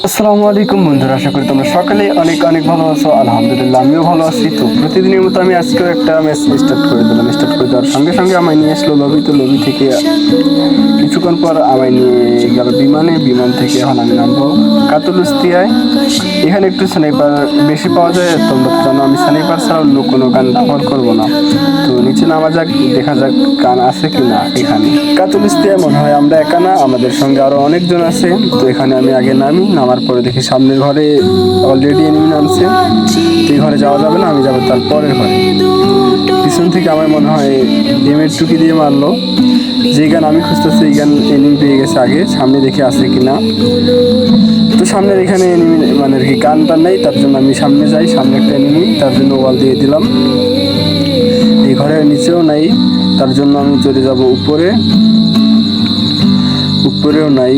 আসসালামু আলাইকুম বন্ধুরা, আশা করি তোমরা সকালে অনেক অনেক ভালো আছো। আলহামদুলিল্লাহ আমিও ভালো আছি। তো প্রতিদিনের মতো আমি আজকেও একটা ম্যাচ স্টার্ট করে দেওয়ার সঙ্গে সঙ্গে আমায় নিয়ে আসলো লবি। তো লবি থেকে কিছুক্ষণ পর আমায় নিয়ে গেল বিমান থেকে এখন আমি নামবো কাতুলুস্তিয়ায়। এখানে একটু স্নাইপার বেশি পাওয়া যায়। তোমরা তো জানো আমি স্নাইপার ছাড়া অন্য কোনো গান ব্যবহার করবো না। তো নিচে নামা যাক, দেখা যাক গান আছে কিনা এখানে। কাতুলুস্তিয়ায় মনে হয় আমরা একা না, আমাদের সঙ্গে আরো অনেকজন আছে। তো এখানে আমি আগে নামার পরে দেখি সামনের ঘরে অলরেডি এনিমি নামছে। তো এই ঘরে যাওয়া যাবে না, আমি যাবো তার পরের ঘরে। পিছন থেকে আমার মনে হয় এমের টুকি দিয়ে মারলো। যে গান আমি খুঁজতেছি এই গান এনিমি পেয়ে গেছে আগে। সামনে দেখে আছে কিনা। তো সামনের এখানে এনিমি মানে আর কি গানটা নেই, তার জন্য আমি সামনে যাই। সামনে একটা এনিমি, তার জন্য ওয়াল দিয়ে দিলাম। এই ঘরের নিচেও নাই, তার জন্য আমি চলে যাব উপরে। উপরেও নাই,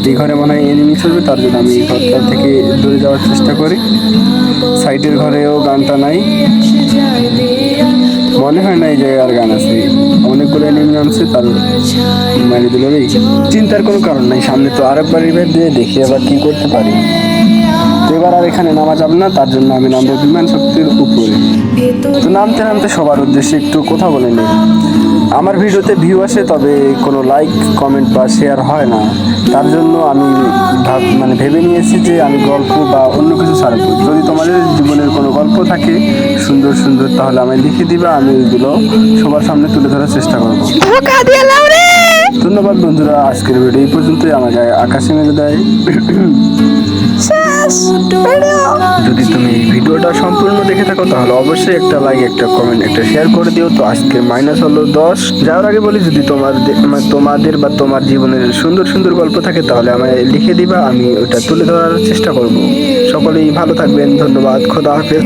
এই ঘরে মনে হয় এনিমি চলবে, তার জন্য আমি এই ঘরটা থেকে দূরে যাওয়ার চেষ্টা করি। সাইডের ঘরেও গানটা নাই, মনে হয় না এই জায়গায় আর গান আছে। অনেকগুলো এনিমি নামছে, তার মারি দিল রে। চিন্তার কোনো কারণ নাই, সামনে তো আরেকবার রিভাইভ দিয়ে দেখি আবার কি করতে পারি। তো এবার আর এখানে নামা যাবে না, তার জন্য আমি নামবো বিমান শক্তির উপরে। তো নামতে নামতে সবার উদ্দেশ্যে একটু কথা বলে নিই। আমার ভিডিওতে ভিউ আসে, তবে কোনো লাইক কমেন্ট বা শেয়ার হয় না। তার জন্য আমি ভেবে নিয়েছি যে আমি গল্প বা অন্য কিছু ছাড়বো। যদি তোমাদের জীবনের কোনো গল্প থাকে সুন্দর সুন্দর, তাহলে আমায় লিখে দিবা, আমি ওইগুলো সবার সামনে তুলে ধরার চেষ্টা করবো। ধন্যবাদ বন্ধুরা, আজকের ভিডিও এই পর্যন্তই। আমাকে আকাশে মেলে দেয়। যদি তুমি এই ভিডিওটা সম্পূর্ণ দেখে থাকো তাহলে অবশ্যই একটা লাইক, একটা কমেন্ট, একটা শেয়ার করে দিও। তো আজকে মাইনাস হলো 10। যাওয়ার আগে বলি, যদি তোমাদের বা তোমার জীবনের সুন্দর সুন্দর গল্প থাকে তাহলে আমায় লিখে দিবা, আমি ওটা তুলে ধরার চেষ্টা করব। সকলেই ভালো থাকবেন, ধন্যবাদ, খোদা হাফেজ।